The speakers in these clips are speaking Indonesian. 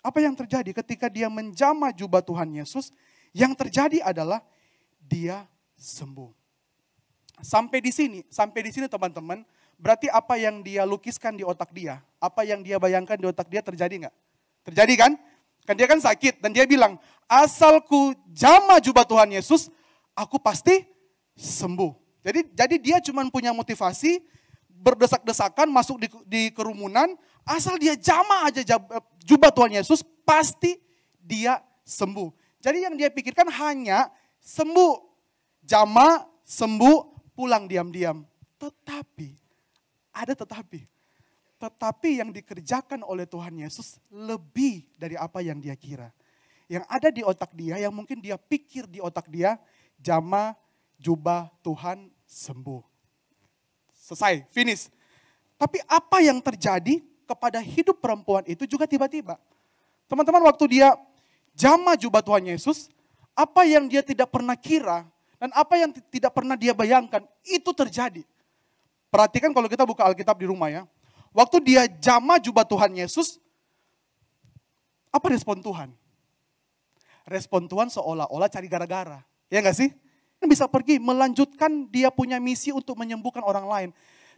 Apa yang terjadi ketika dia menjamah jubah Tuhan Yesus? Yang terjadi adalah dia sembuh. Sampai di sini teman-teman, berarti apa yang dia lukiskan di otak dia, apa yang dia bayangkan di otak dia terjadi nggak? Terjadi kan? Kan dia kan sakit dan dia bilang, asalku jamah jubah Tuhan Yesus, aku pasti sembuh. Jadi dia cuma punya motivasi, berdesak-desakan masuk di kerumunan, asal dia jamah aja jubah Tuhan Yesus, pasti dia sembuh. Jadi yang dia pikirkan hanya sembuh, jamah, sembuh, pulang diam-diam. Tetapi yang dikerjakan oleh Tuhan Yesus lebih dari apa yang dia kira. Yang ada di otak dia, yang mungkin dia pikir di otak dia, jamah, jubah Tuhan, sembuh. Selesai, finish. Tapi apa yang terjadi kepada hidup perempuan itu juga tiba-tiba. Teman-teman, waktu dia jamah jubah Tuhan Yesus, apa yang dia tidak pernah kira dan apa yang tidak pernah dia bayangkan, itu terjadi. Perhatikan kalau kita buka Alkitab di rumah ya. Waktu dia jamah jubah Tuhan Yesus, apa respon Tuhan? Respon Tuhan seolah-olah cari gara-gara. Ya enggak sih? Bisa pergi melanjutkan dia punya misi untuk menyembuhkan orang lain.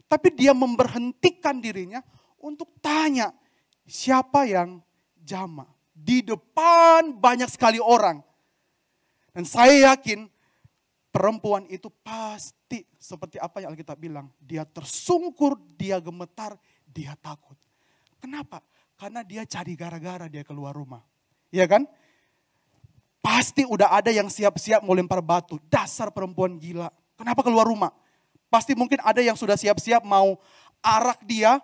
Tapi dia memberhentikan dirinya untuk tanya siapa yang jamah. Di depan banyak sekali orang. Dan saya yakin perempuan itu pasti seperti apa yang Alkitab bilang. Dia tersungkur, dia gemetar, dia takut. Kenapa? Karena dia cari gara-gara dia keluar rumah. Iya kan? Pasti udah ada yang siap-siap mau lempar batu. Dasar perempuan gila. Kenapa keluar rumah? Pasti mungkin ada yang sudah siap-siap mau arak dia,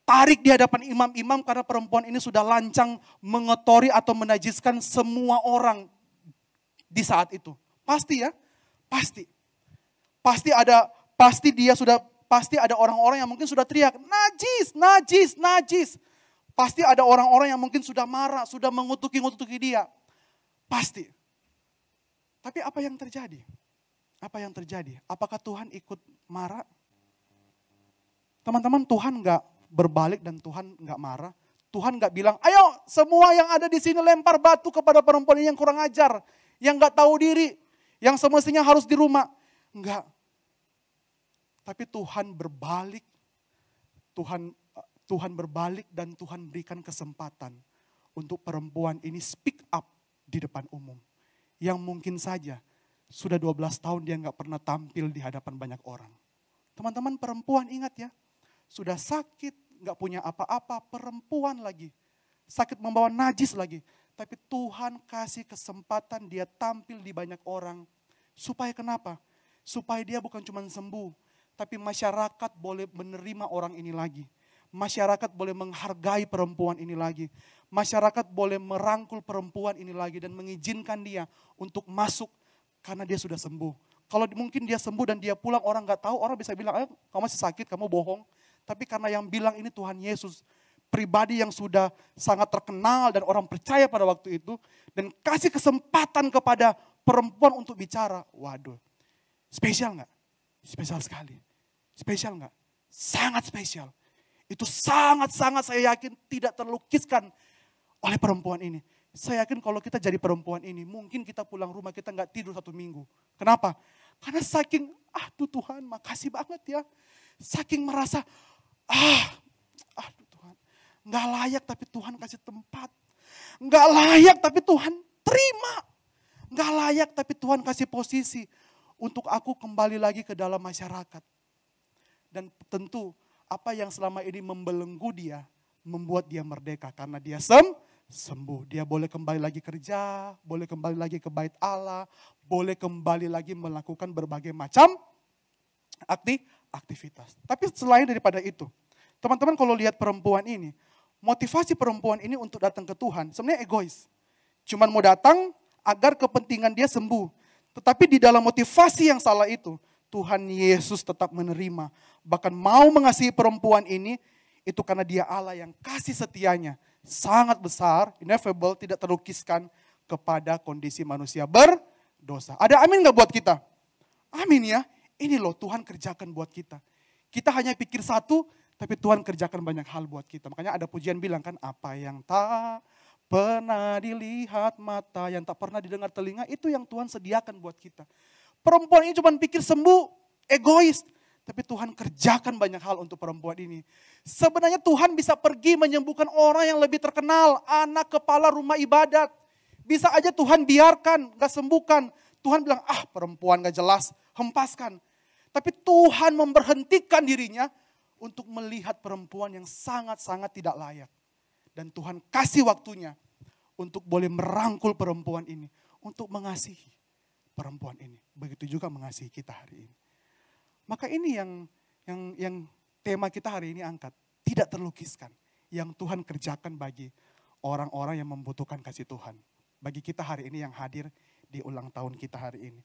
tarik di hadapan imam-imam karena perempuan ini sudah lancang mengotori atau menajiskan semua orang di saat itu. Pasti ya, pasti. Pasti ada orang-orang yang mungkin sudah teriak, najis, najis, najis. Pasti ada orang-orang yang mungkin sudah marah, sudah mengutuki dia. Pasti. Tapi apa yang terjadi? Apa yang terjadi? Apakah Tuhan ikut marah? Teman-teman, Tuhan gak berbalik dan Tuhan gak marah. Tuhan gak bilang, ayo semua yang ada di sini lempar batu kepada perempuan ini yang kurang ajar. Yang gak tahu diri. Yang semestinya harus di rumah. Enggak. Tapi Tuhan berbalik. Tuhan berbalik dan Tuhan berikan kesempatan untuk perempuan ini speak up di depan umum. Yang mungkin saja sudah 12 tahun dia gak pernah tampil di hadapan banyak orang. Teman-teman, perempuan ingat ya, sudah sakit, gak punya apa-apa, perempuan lagi. Sakit membawa najis lagi. Tapi Tuhan kasih kesempatan dia tampil di banyak orang. Supaya kenapa? Supaya dia bukan cuma sembuh, tapi masyarakat boleh menerima orang ini lagi. Masyarakat boleh menghargai perempuan ini lagi. Masyarakat boleh merangkul perempuan ini lagi dan mengizinkan dia untuk masuk karena dia sudah sembuh. Kalau mungkin dia sembuh dan dia pulang orang gak tahu, orang bisa bilang, kamu masih sakit, kamu bohong. Tapi karena yang bilang ini Tuhan Yesus, pribadi yang sudah sangat terkenal dan orang percaya pada waktu itu, dan kasih kesempatan kepada perempuan untuk bicara, waduh, spesial gak? Spesial sekali. Spesial gak? Sangat spesial. Itu sangat-sangat saya yakin tidak terlukiskan oleh perempuan ini. Saya yakin kalau kita jadi perempuan ini, mungkin kita pulang rumah kita gak tidur 1 minggu. Kenapa? Karena saking, aduh Tuhan makasih banget ya. Saking merasa, aduh Tuhan, gak layak tapi Tuhan kasih tempat. Gak layak tapi Tuhan terima. Gak layak tapi Tuhan kasih posisi untuk aku kembali lagi ke dalam masyarakat. Dan tentu apa yang selama ini membelenggu dia, membuat dia merdeka karena dia sembuh. Dia boleh kembali lagi kerja, boleh kembali lagi ke bait Allah, boleh kembali lagi melakukan berbagai macam aktivitas. Tapi selain daripada itu, teman-teman kalau lihat perempuan ini, motivasi perempuan ini untuk datang ke Tuhan sebenarnya egois. Cuman mau datang agar kepentingan dia sembuh. Tetapi di dalam motivasi yang salah itu, Tuhan Yesus tetap menerima. Bahkan mau mengasihi perempuan ini, itu karena dia Allah yang kasih setianya. Sangat besar, ineffable, tidak terlukiskan kepada kondisi manusia berdosa. Ada amin gak buat kita? Amin ya. Ini loh Tuhan kerjakan buat kita. Kita hanya pikir satu, tapi Tuhan kerjakan banyak hal buat kita. Makanya ada pujian bilang kan, apa yang tak pernah dilihat mata, yang tak pernah didengar telinga, itu yang Tuhan sediakan buat kita. Perempuan ini cuma pikir sembuh, egois. Tapi Tuhan kerjakan banyak hal untuk perempuan ini. Sebenarnya Tuhan bisa pergi menyembuhkan orang yang lebih terkenal, anak kepala rumah ibadat. Bisa aja Tuhan biarkan, gak sembuhkan. Tuhan bilang, perempuan gak jelas, hempaskan. Tapi Tuhan memberhentikan dirinya untuk melihat perempuan yang sangat-sangat tidak layak. Dan Tuhan kasih waktunya untuk boleh merangkul perempuan ini. Untuk mengasihi perempuan ini. Begitu juga mengasihi kita hari ini. Maka ini yang tema kita hari ini angkat. Tidak terlukiskan. Yang Tuhan kerjakan bagi orang-orang yang membutuhkan kasih Tuhan. Bagi kita hari ini yang hadir di ulang tahun kita hari ini.